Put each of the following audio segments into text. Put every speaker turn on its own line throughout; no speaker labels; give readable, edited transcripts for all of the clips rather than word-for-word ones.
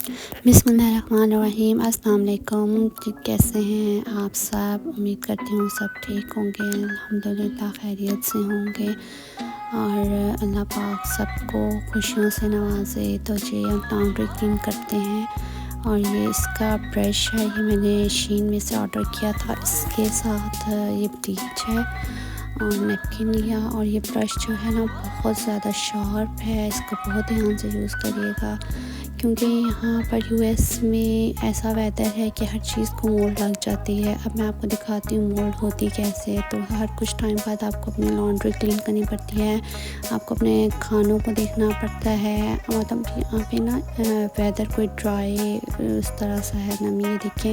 बिस्मिल्लाहिर्रहमानिर्रहीम। अस्सलाम वालेकुम। कैसे हैं आप सब? उम्मीद करती हूँ सब ठीक होंगे, अल्हम्दुलिल्लाह खैरियत से होंगे और अल्लाह पाक सबको खुशियों से नवाज़े। तो ये हम लॉन्ड्री क्लीन करते हैं और ये इसका ब्रश है, ये मैंने शीन में से ऑर्डर किया था। इसके साथ ये ब्लीच है और नैपकिन लिया। और ये ब्रश जो है ना बहुत ज़्यादा शार्प है, इसको बहुत ध्यान से यूज़ करिएगा क्योंकि यहाँ पर यूएस में ऐसा वेदर है कि हर चीज़ को मोल्ड लग जाती है। अब मैं आपको दिखाती हूँ मोल्ड होती कैसे। तो हर कुछ टाइम बाद आपको अपनी लॉन्ड्री क्लीन करनी पड़ती है, आपको अपने खानों को देखना पड़ता है। मतलब यहाँ पे ना वेदर कोई ड्राई इस तरह सा है, नमी। ये देखें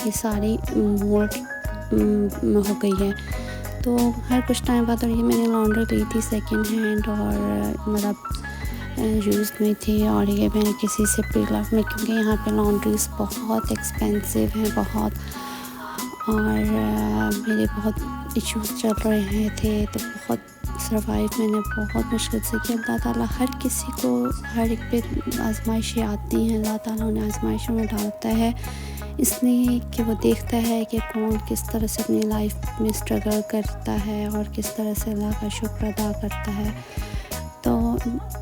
ये सारी मोल्ड हो गई है। तो हर कुछ टाइम बाद। और ये मैंने लॉन्ड्री ली थी सेकेंड हैंड और मतलब यूज़ हुई थी। और ये मैंने किसी से प्रीलव में, क्योंकि यहाँ पे लॉन्ड्रीज़ बहुत एक्सपेंसिव हैं बहुत, और मेरे बहुत इश्यूज़ चल रहे थे तो बहुत सर्वाइव मैंने बहुत मुश्किल से किया। अल्लाह ताला हर किसी को हर एक पे आजमाइशें आती हैं, अल्लाह ताला उन्हें आजमाइशों में डालता है इसलिए कि वो देखता है कि कौन किस तरह से अपनी लाइफ में स्ट्रगल करता है और किस तरह से अल्लाह का शुक्र अदा करता है। तो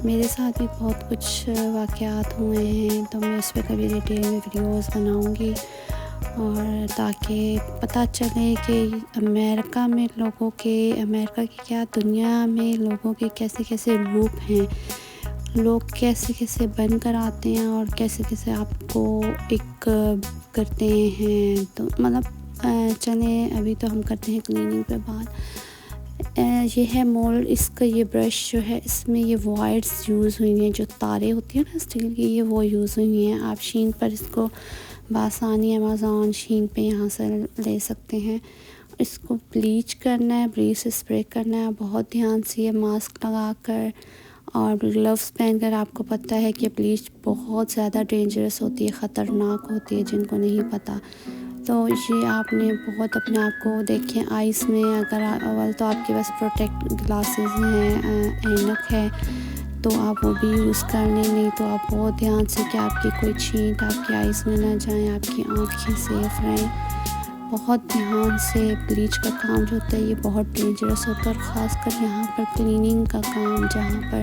मेरे साथ भी बहुत कुछ वाक़यात हुए हैं, तो मैं इस पे कभी डिटेल में वीडियोस बनाऊंगी और ताकि पता चले कि अमेरिका की क्या, दुनिया में लोगों के कैसे कैसे रूप हैं, लोग कैसे कैसे बन कर आते हैं और कैसे कैसे आपको एक करते हैं। तो मतलब चलें अभी तो हम करते हैं क्लीनिंग पे बात। ये है मोल्ड। इसका ये ब्रश जो है इसमें ये वायर्स यूज़ हुई हैं, जो तारे होती हैं ना स्टील की, ये वो यूज़ हुई हैं। आप शीन पर इसको बासानी अमेज़ॉन शीन पे यहाँ से ले सकते हैं। इसको ब्लीच करना है, ब्लीच से स्प्रे करना है बहुत ध्यान से, ये मास्क लगा कर और ग्लव्स पहनकर। आपको पता है कि ब्लीच बहुत ज़्यादा डेंजरस होती है, ख़तरनाक होती है जिनको नहीं पता। तो ये आपने बहुत अपने आप को देखें आइस में, अगर अव्वल तो आपके पास प्रोटेक्ट ग्लासेस हैं, ऐनक है तो आप वो भी यूज़ कर लें, नहीं तो आप बहुत ध्यान से कि आपकी कोई छींट आपकी आइस में ना जाए, आपकी आँखें सेफ रहें। बहुत ध्यान से ब्लीच का काम जो होता है ये बहुत डेंजरस होता है, और ख़ासकर यहाँ पर क्लीनिंग का काम जहाँ पर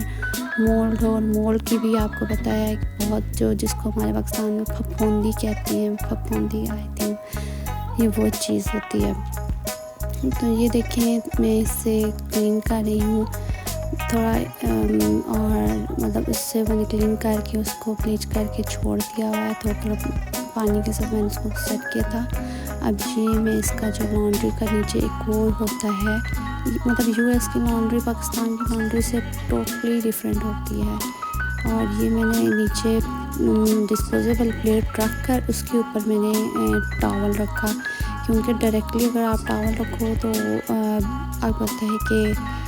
मोल्ड हो। और मोल्ड की भी आपको बताया है कि बहुत जो जिसको हमारे पाकिस्तान में फफूंदी कहते हैं, फफूंदी आई थिंक ये वो चीज़ होती है। तो ये देखें मैं इससे क्लीन कर रही हूँ थोड़ा और मतलब इससे मैंने क्लीन करके उसको ब्लीच करके छोड़ दिया हुआ है, थोड़ा थोड़ा पानी के साथ मैंने उसको सेट किया था। अब ये मैं इसका जो लॉन्ड्री का नीचे एक होल होता है, मतलब यूएस की लॉन्ड्री पाकिस्तान की लॉन्ड्री से टोटली डिफरेंट होती है। और ये मैंने नीचे डिस्पोजेबल प्लेट रख कर उसके ऊपर मैंने टॉवल रखा, क्योंकि डायरेक्टली अगर आप टॉवल रखो तो आपको पता है कि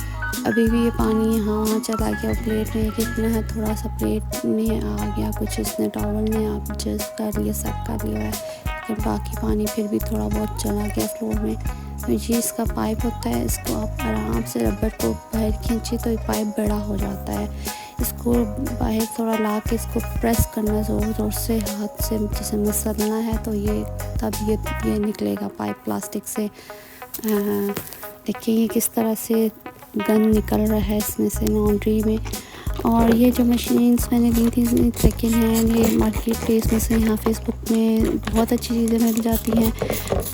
अभी भी ये पानी यहाँ वहाँ चला गया। प्लेट में कितना है, थोड़ा सा प्लेट में आ गया कुछ, इसने टॉवल में आप एडजस्ट कर लिया, सेट कर लिया है, लेकिन बाकी पानी फिर भी थोड़ा बहुत चला गया फ्लोर में। तो ये इसका पाइप होता है, इसको आप आराम से रबर को बाहर खींचे तो ये पाइप बड़ा हो जाता है। इसको बाहर थोड़ा ला के इसको प्रेस करना ज़ोर ज़ोर से, हाथ से जैसे मसलना है, तो ये तब ये निकलेगा पाइप प्लास्टिक से। देखिए ये किस तरह से गन निकल रहा है इसमें से लॉन्ड्री में। और ये जो मशीन्स मैंने ली थी सेकेंड हैंड, ये मार्केट प्लेस में से यहाँ फेसबुक में बहुत अच्छी चीज़ें मिल जाती हैं।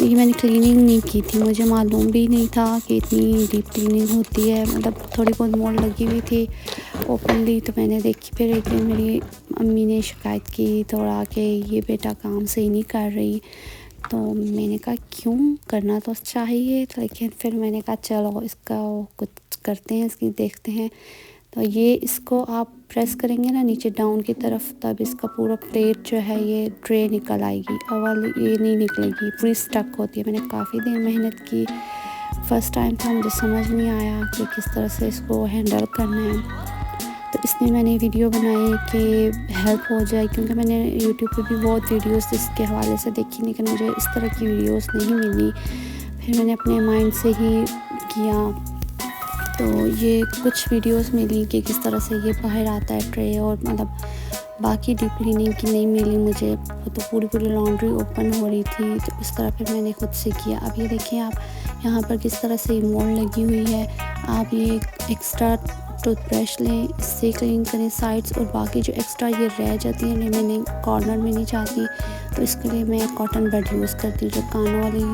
ये मैंने क्लीनिंग नहीं की थी, मुझे मालूम भी नहीं था कि इतनी डीप क्लीनिंग होती है। मतलब थोड़ी बहुत मोल्ड लगी हुई थी ओपनली, तो मैंने देखी। फिर एक दिन मेरी अम्मी ने शिकायत की थोड़ा कि ये बेटा काम सही नहीं कर रही, तो मैंने कहा क्यों, करना तो चाहिए, लेकिन फिर मैंने कहा चलो इसका कुछ करते हैं, इसकी देखते हैं। तो ये इसको आप प्रेस करेंगे ना नीचे डाउन की तरफ, तब इसका पूरा प्लेट जो है ये ट्रे निकल आएगी। अव्वल ये नहीं निकलेगी, पूरी स्टक होती है। मैंने काफ़ी देर मेहनत की, फ़र्स्ट टाइम था, मुझे समझ नहीं आया कि किस तरह से इसको हैंडल करना है। तो इसलिए मैंने वीडियो बनाई कि हेल्प हो जाए, क्योंकि मैंने यूट्यूब पे भी बहुत वीडियोस इसके हवाले से देखी, लेकिन मुझे इस तरह की वीडियोस नहीं मिली। फिर मैंने अपने माइंड से ही किया, तो ये कुछ वीडियोस मिली कि किस तरह से ये बाहर आता है ट्रे, और मतलब बाकी डीप क्लीनिंग की नहीं मिली मुझे, तो पूरी लॉन्ड्री ओपन हो रही थी, तो इस तरह फिर मैंने खुद से किया। अब ये देखिए आप यहाँ पर किस तरह से मोल्ड लगी हुई है। आप ये एक्स्ट्रा टूथब्रश लें, इससे क्लीन करें साइड्स, और बाकी जो एक्स्ट्रा ये रह जाती है मैंने कॉर्नर में नहीं चाहती, तो इसके लिए मैं कॉटन बड यूज़ करती हूँ, जो कानों वाली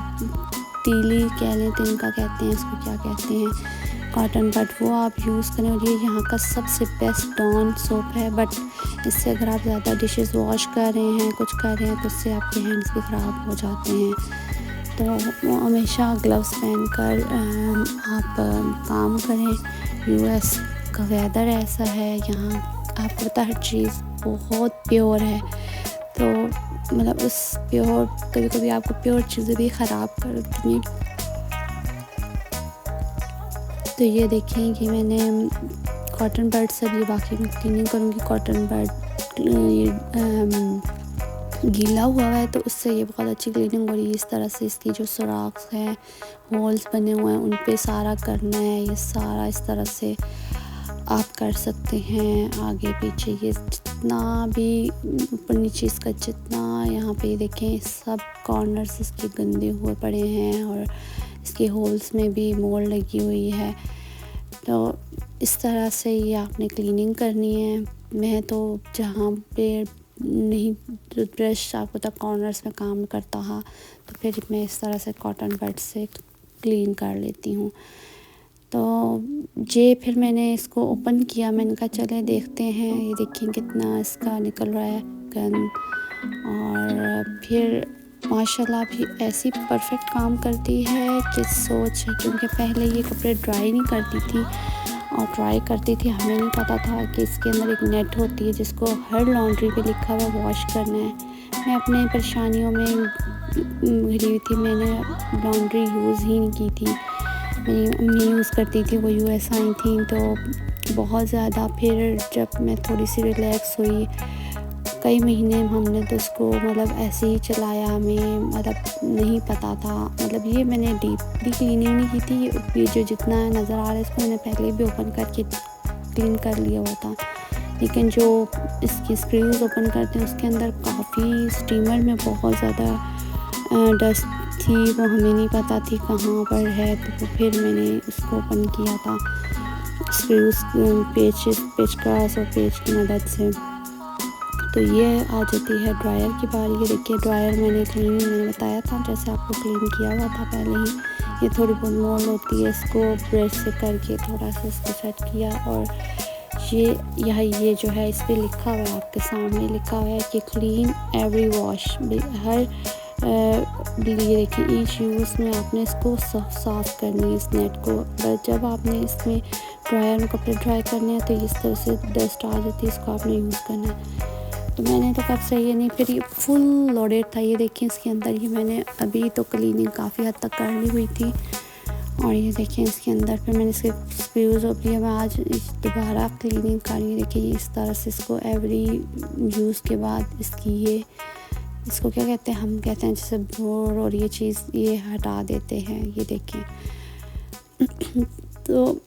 तीली कह लें, तिनका कहते हैं, इसको क्या कहते हैं, कॉटन बड, वो आप यूज़ करें। और ये यहाँ का सबसे बेस्ट डॉन सोप है, बट इससे अगर आप ज़्यादा डिशेस वॉश कर रहे हैं, कुछ कर रहे हैं, तो इससे आपके हैंड्स भी ख़राब हो जाते हैं। तो हमेशा ग्लव्स पहन कर आप काम करें। यूएस का वेदर ऐसा है, यहाँ आपको पता हर चीज़ बहुत प्योर है, तो मतलब उस प्योर, कभी कभी आपको प्योर चीज़ें भी ख़राब करती हैं। तो ये देखें कि मैंने कॉटन बड से भी, बाकी मैं क्लीनिंग करूँगी, कॉटन बड ये गीला हुआ है तो उससे ये बहुत अच्छी क्लीनिंग हो रही है। इस तरह से इसकी जो सुराख हैं, होल्स बने हुए हैं, उन पे सारा करना है, ये सारा इस तरह से आप कर सकते हैं। आगे पीछे ये जितना भी ऊपर नीचे इसका जितना, यहाँ पे देखें सब कॉर्नर्स इसके गंदे हुए पड़े हैं, और इसके होल्स में भी मोल्ड लगी हुई है। तो इस तरह से ये आपने क्लीनिंग करनी है। मैं तो जहाँ पे नहीं टूथब्रश आपको तक कॉर्नर्स में काम करता है, तो फिर मैं इस तरह से कॉटन बड से क्लीन कर लेती हूँ। तो ये फिर मैंने इसको ओपन किया, मैंने कहा चले देखते हैं, ये देखिए कितना इसका निकल रहा है गंद। और फिर माशाल्लाह भी ऐसी परफेक्ट काम करती है कि सोच है, क्योंकि पहले ये कपड़े ड्राई नहीं करती थी, और ट्राई करती थी, हमें नहीं पता था कि इसके अंदर एक नेट होती है जिसको हर लॉन्ड्री पे लिखा हुआ वॉश करना है। मैं अपने परेशानियों में घिरी हुई थी, मैंने लॉन्ड्री यूज़ ही नहीं की थी, मेरी अम्मी यूज़ करती थी, वो यूएस आई थी, तो बहुत ज़्यादा फिर जब मैं थोड़ी सी रिलैक्स हुई, कई महीने हमने तो उसको मतलब ऐसे ही चलाया, हमें मतलब नहीं पता था, मतलब ये मैंने डीपली क्लीनिंग नहीं की थी, ये जो जितना नज़र आ रहा है इसको मैंने पहले भी ओपन करके क्लीन कर लिया हुआ था, लेकिन जो इसकी स्क्रूज ओपन करते हैं उसके अंदर काफ़ी स्टीमर में बहुत ज़्यादा डस्ट थी, वो हमें नहीं पता थी कहाँ पर है, तो फिर मैंने उसको ओपन किया था स्क्रूज पेचकस और पेच की मदद से। तो ये आ जाती है ड्रायर की बारी। ये देखिए ड्रायर मैंने बताया था, जैसे आपको क्लीन किया हुआ था पहले ही। ये थोड़ी बहुत मोल्ड होती है, इसको ब्रश से करके थोड़ा सा इसको सेट किया, और ये जो है इस पर लिखा हुआ है, आपके सामने लिखा हुआ है कि क्लीन एवरी वॉश, हर ये देखिए ईच यूज़ में आपने इसको साफ़ करनी है इस नेट को। बस जब आपने इसमें ड्रायर में कपड़े ड्राई करने हैं तो इस तरह से डस्ट आ जाती है, इसको आपने यूज़ करना है। तो मैंने तो कब से ये नहीं, फिर ये फुल लोडेड था, ये देखिए इसके अंदर ये मैंने अभी तो क्लीनिंग काफ़ी हद तक कर ली हुई थी, और ये देखिए इसके अंदर फिर मैंने इसके स्क्रूज ओपन किया, मैं आज दोबारा क्लीनिंग कर रही हूँ। देखिए इस तरह से इसको एवरी यूज़ के बाद इसकी इसको क्या कहते हैं, हम कहते हैं जैसे बोर और ये चीज़ ये हटा देते हैं, ये देखें। तो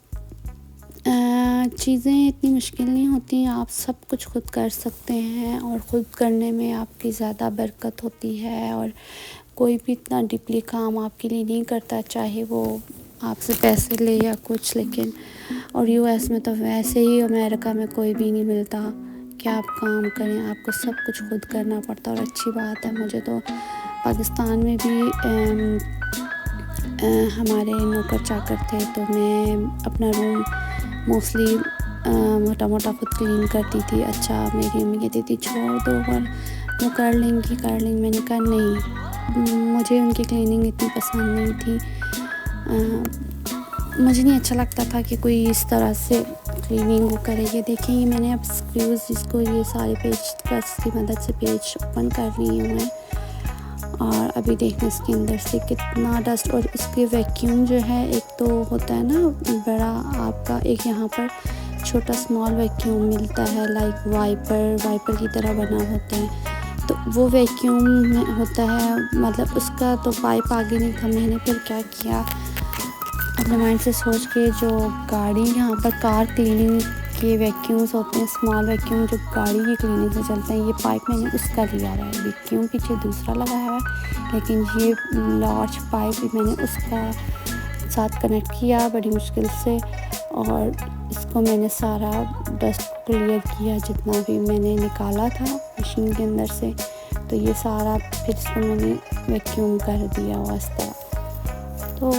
चीज़ें इतनी मुश्किल नहीं होती, आप सब कुछ खुद कर सकते हैं, और ख़ुद करने में आपकी ज़्यादा बरकत होती है, और कोई भी इतना डीपली काम आपके लिए नहीं करता, चाहे वो आपसे पैसे ले या कुछ। लेकिन और यूएस में तो वैसे ही, अमेरिका में कोई भी नहीं मिलता कि आप काम करें, आपको सब कुछ खुद करना पड़ता। और अच्छी बात है, मुझे तो पाकिस्तान में भी हमारे नौकर चाकर थे, तो मैं अपना रूम मोस्टली मोटा खुद क्लीन करती थी। अच्छा मेरी अम्मी कहती थी छोड़ दो, और वो कर लेंगी। मैंने कहा नहीं, मुझे उनकी क्लीनिंग इतनी पसंद नहीं थी, मुझे नहीं अच्छा लगता था कि कोई इस तरह से क्लीनिंग वो करे। ये देखिए मैंने अब स्क्रूज जिसको ये सारे पेज कस की मदद से पेज ओपन कर रही हूँ मैं, और अभी देखना इसके अंदर से कितना डस्ट। और इसके वैक्यूम जो है, एक तो होता है ना बड़ा आपका, एक यहाँ पर छोटा स्मॉल वैक्यूम मिलता है, लाइक वाइपर की तरह बना होता है, तो वो वैक्यूम में होता है, मतलब उसका तो पाइप आगे नहीं था। मैंने फिर क्या किया, अपने माइंड से सोच के जो गाड़ी यहाँ पर कार क्लीनिंग के वैक्यूम्स होते हैं, स्मॉल वैक्यूम जो गाड़ी की क्लीनिंग से चलते हैं, ये पाइप मैंने उसका लिया हुआ है। वैक्यूम पीछे दूसरा लगाया हुआ है, लेकिन ये लार्ज पाइप मैंने उसका साथ कनेक्ट किया बड़ी मुश्किल से, और इसको मैंने सारा डस्ट क्लियर किया जितना भी मैंने निकाला था मशीन के अंदर से। तो ये सारा फिर इसको मैंने वैक्यूम कर दिया वास्ता। तो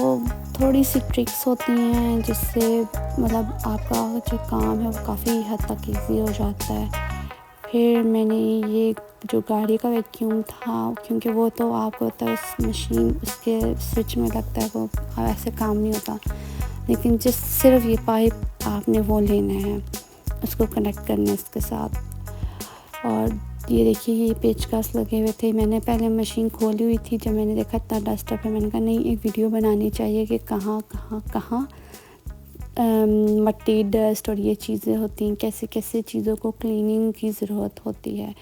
थोड़ी सी ट्रिक्स होती हैं जिससे मतलब आपका जो काम है वो काफ़ी हद तक ईजी हो जाता है। फिर मैंने ये जो गाड़ी का वैक्यूम था, क्योंकि वो तो आपको पता है उस मशीन उसके स्विच में लगता है, वो ऐसे काम नहीं होता। लेकिन जिस सिर्फ ये पाइप आपने वो लेना है, उसको कनेक्ट करना है इसके साथ। और ये देखिए ये पेचकस लगे हुए थे। मैंने पहले मशीन खोली हुई थी, जब मैंने देखा इतना डस्ट है, मैंने कहा नहीं, एक वीडियो बनानी चाहिए कि कहाँ मट्टी डस्ट और ये चीज़ें होती हैं, कैसे कैसे चीज़ों को क्लीनिंग की ज़रूरत होती है।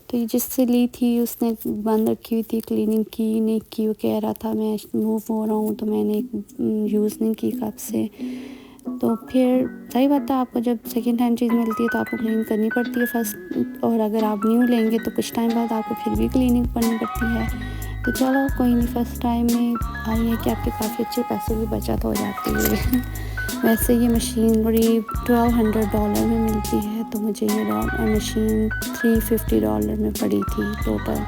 तो ये जिससे ली थी उसने बंद रखी हुई थी, क्लीनिंग की नहीं की, वो कह रहा था मैं मूव हो रहा हूँ, तो मैंने यूज़ नहीं की कब से। तो फिर सही बात है, आपको जब सेकेंड हैंड चीज़ मिलती है तो आपको क्लीनिंग करनी पड़ती है फर्स्ट, और अगर आप न्यू लेंगे तो कुछ टाइम बाद आपको फिर भी क्लीनिंग करनी पड़ती है। तो चलो कोई नहीं, फ़र्स्ट टाइम में आई है कि आपके काफ़ी अच्छे पैसे की बचत हो जाती है। वैसे ये मशीन बड़ी $1200 में मिलती है, तो मुझे ये मशीन $350 में पड़ी थी टोटल।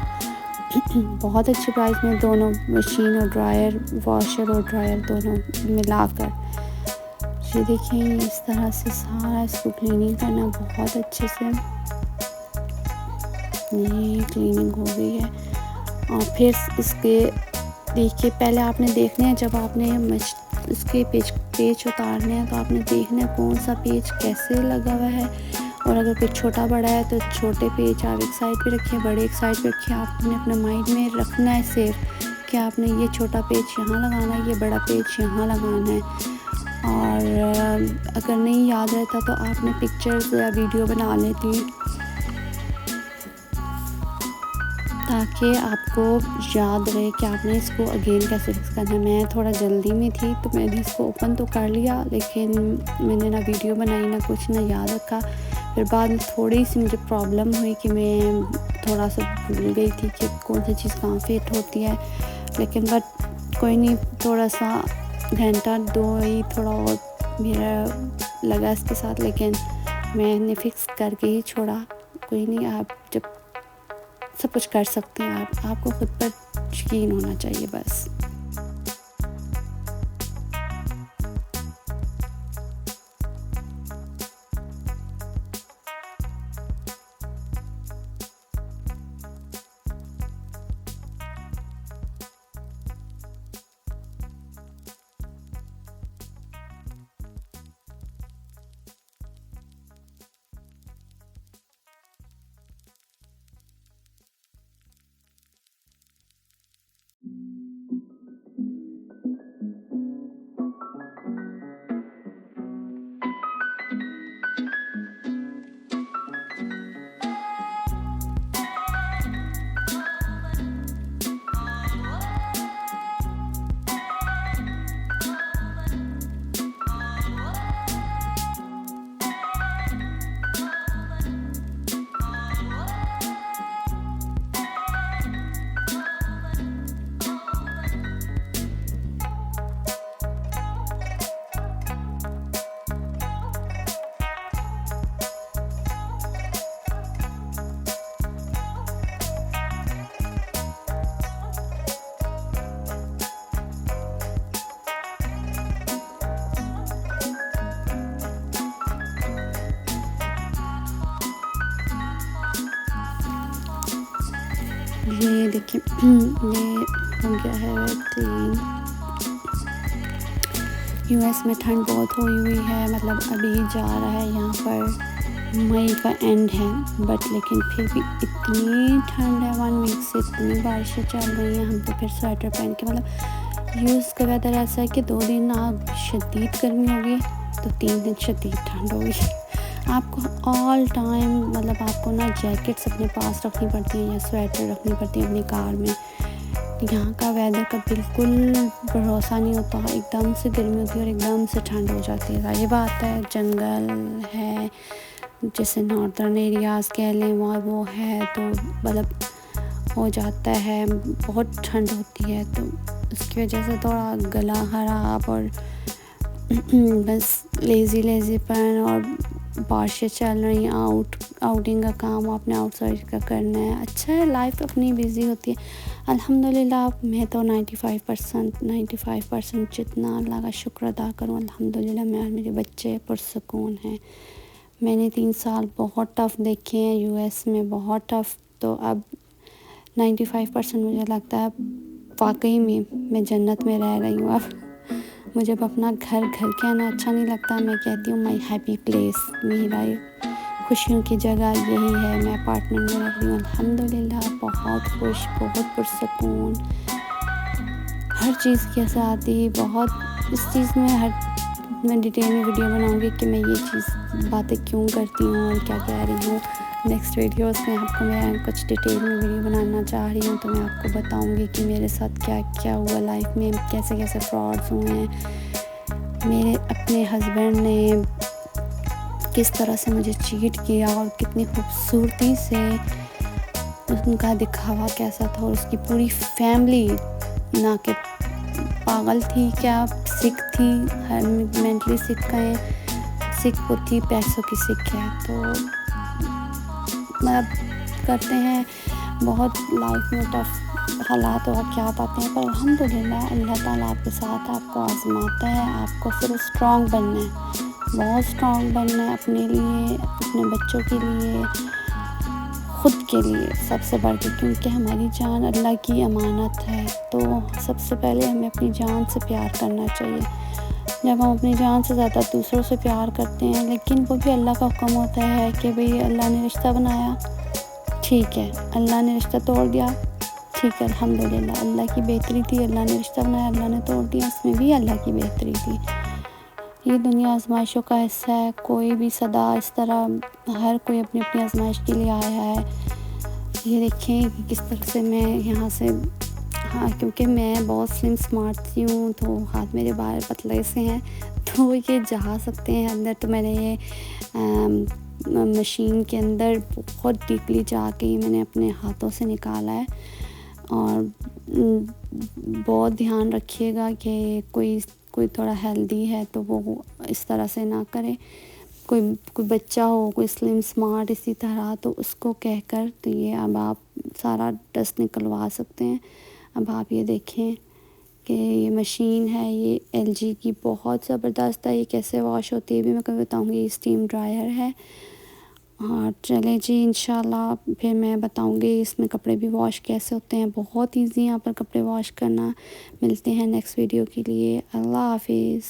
बहुत अच्छे प्राइस में दोनों मशीन और ड्रायर, वॉशर और ड्रायर दोनों मिलाकर। ये देखिए इस तरह से सारा इसको क्लीनिंग करना बहुत अच्छे से। ये क्लीनिंग हो गई है। और फिर इसके देखिए पहले आपने देखना है, जब आपने इसके पेच उतारने हैं तो आपने देखना है कौन सा पेच कैसे लगा हुआ है। और अगर कोई छोटा बड़ा है तो छोटे पेच आप एक साइड पे रखिए, बड़े एक साइड पे रखिए। आपने अपने माइंड में रखना है सेफ कि आपने ये छोटा पेच यहाँ लगाना है, ये बड़ा पेच यहाँ लगाना है। और अगर नहीं याद रहता तो आपने पिक्चर्स या वीडियो बना लेती, ताकि आपको याद रहे कि आपने इसको अगेन कैसे फिक्स करना है। मैं थोड़ा जल्दी में थी तो मैंने इसको ओपन तो कर लिया, लेकिन मैंने ना वीडियो बनाई ना कुछ, ना याद रखा। फिर बाद में थोड़ी सी मुझे प्रॉब्लम हुई कि मैं थोड़ा सा भूल गई थी कि कौन सी चीज़ कहाँ फिट होती है। लेकिन बट कोई नहीं, थोड़ा सा घंटा दो ही थोड़ा और मेरा लगा इसके साथ, लेकिन मैंने फिक्स करके ही छोड़ा। कोई नहीं, आप जब सब कुछ कर सकते हैं, आपको खुद पर यकीन होना चाहिए बस। ये देखिए ये हो गया है क्लीन। यूएस में ठंड बहुत हुई है, मतलब अभी जा रहा है, यहाँ पर मई का एंड है, बट लेकिन फिर भी इतनी ठंड है, 1 वीक से इतनी बारिशें चल रही हैं। हम तो फिर स्वेटर पहन के, मतलब यूएस का वेदर ऐसा है कि 2 दिन शदीद गर्मी होगी तो 3 दिन शदीद ठंड होगी। आपको ऑल टाइम मतलब आपको ना जैकेट्स अपने पास रखनी पड़ती हैं या स्वेटर रखनी पड़ती है अपनी कार में, यहाँ का वेदर का बिल्कुल भरोसा नहीं होता, एकदम से गर्मी होती है और एकदम से ठंड हो जाती है। ज़ाहिर बात है, जंगल है, जैसे नॉर्दर्न एरियाज़ कह लें, और वो है तो मतलब हो जाता है, बहुत ठंड होती है, तो उसकी वजह से थोड़ा गला ख़राब और बस लेज़ीपन, और बारिशें चल रही हैं, आउटिंग का काम आपने आउटसाइड का करना है। अच्छा है, लाइफ अपनी बिज़ी होती है। अल्हम्दुलिल्लाह मैं तो 95% जितना अल्लाह का शुक्र अदा करूँ, अल्हम्दुलिल्लाह मैं और मेरे बच्चे पुरसुकून हैं। मैंने 3 साल बहुत टफ़ देखे हैं यूएस में, बहुत टफ़, तो अब 95% मुझे लगता है वाकई में मैं जन्नत में रह रही हूँ अब। मुझे अब अपना घर कहना अच्छा नहीं लगता, मैं कहती हूँ माई हैप्पी प्लेस, मेरा खुशियों की जगह यही है। मैं अपार्टमेंट में रह रही हूँ, अल्हम्दुलिल्लाह बहुत खुश, बहुत पुरसुकून, हर चीज़ की आज़ादी, बहुत इस चीज़ में मैं डिटेल में वीडियो बनाऊँगी कि मैं ये चीज़ बातें क्यों करती हूँ और क्या कह रही हूँ। नेक्स्ट वीडियोस में आपको मैं कुछ डिटेल में वीडियो बनाना चाह रही हूँ, तो मैं आपको बताऊँगी कि मेरे साथ क्या क्या हुआ लाइफ में, कैसे फ्रॉड्स हुए हैं, मेरे अपने हस्बैंड ने किस तरह से मुझे चीट किया और कितनी खूबसूरती से उनका दिखावा कैसा था, और उसकी पूरी फैमिली ना कि पागल थी क्या, सिक थी, मेंटली सिक वो थी, पैसों की सिक है। तो मतलब करते हैं, बहुत लाइफ में टफ हालात और वाक़यात आते हैं, पर अल्हम्दुलिल्लाह अल्लाह ताला आपके साथ आपको आज़माता है। आपको सिर्फ स्ट्रॉन्ग बनना है, बहुत स्ट्रॉन्ग बनना है, अपने लिए, अपने बच्चों के लिए, ख़ुद के लिए सबसे बढ़ के, क्योंकि हमारी जान अल्लाह की अमानत है। तो सबसे पहले हमें अपनी जान से प्यार करना चाहिए। जब हम अपनी जान से ज़्यादा दूसरों से प्यार करते हैं, लेकिन वो भी अल्लाह का हुक्म होता है कि भाई अल्लाह ने रिश्ता बनाया, ठीक है, अल्लाह ने रिश्ता तोड़ दिया, ठीक है, अल्हम्दुलिल्लाह अल्लाह की बेहतरी थी, अल्लाह ने रिश्ता बनाया, अल्लाह ने तोड़ दिया, उसमें भी अल्लाह की बेहतरी थी। ये दुनिया आजमाइशों का हिस्सा है, कोई भी सदा इस तरह, हर कोई अपनी अपनी आजमाइश के लिए आया है। ये देखें कि किस तरह से मैं यहाँ से, हाँ, क्योंकि मैं बहुत स्लिम स्मार्ट सी हूँ, तो हाथ मेरे बाल पतले से हैं, तो ये जा सकते हैं अंदर। तो मैंने ये मशीन के अंदर बहुत डीपली जाके मैंने अपने हाथों से निकाला है। और बहुत ध्यान रखिएगा कि कोई थोड़ा हेल्दी है तो वो इस तरह से ना करे। कोई बच्चा हो, कोई स्लिम स्मार्ट इसी तरह, तो उसको कहकर तो ये अब आप सारा डस्ट निकलवा सकते हैं। अब आप ये देखें कि ये मशीन है, ये एलजी की, बहुत ज़बरदस्त है। ये कैसे वॉश होती है भी मैं कभी बताऊँगी। ये स्टीम ड्रायर है। और चलें जी, इंशाल्लाह फिर मैं बताऊँगी इसमें कपड़े भी वॉश कैसे होते हैं। बहुत ईज़ी यहाँ पर कपड़े वॉश करना। मिलते हैं नेक्स्ट वीडियो के लिए। अल्लाह हाफिज़।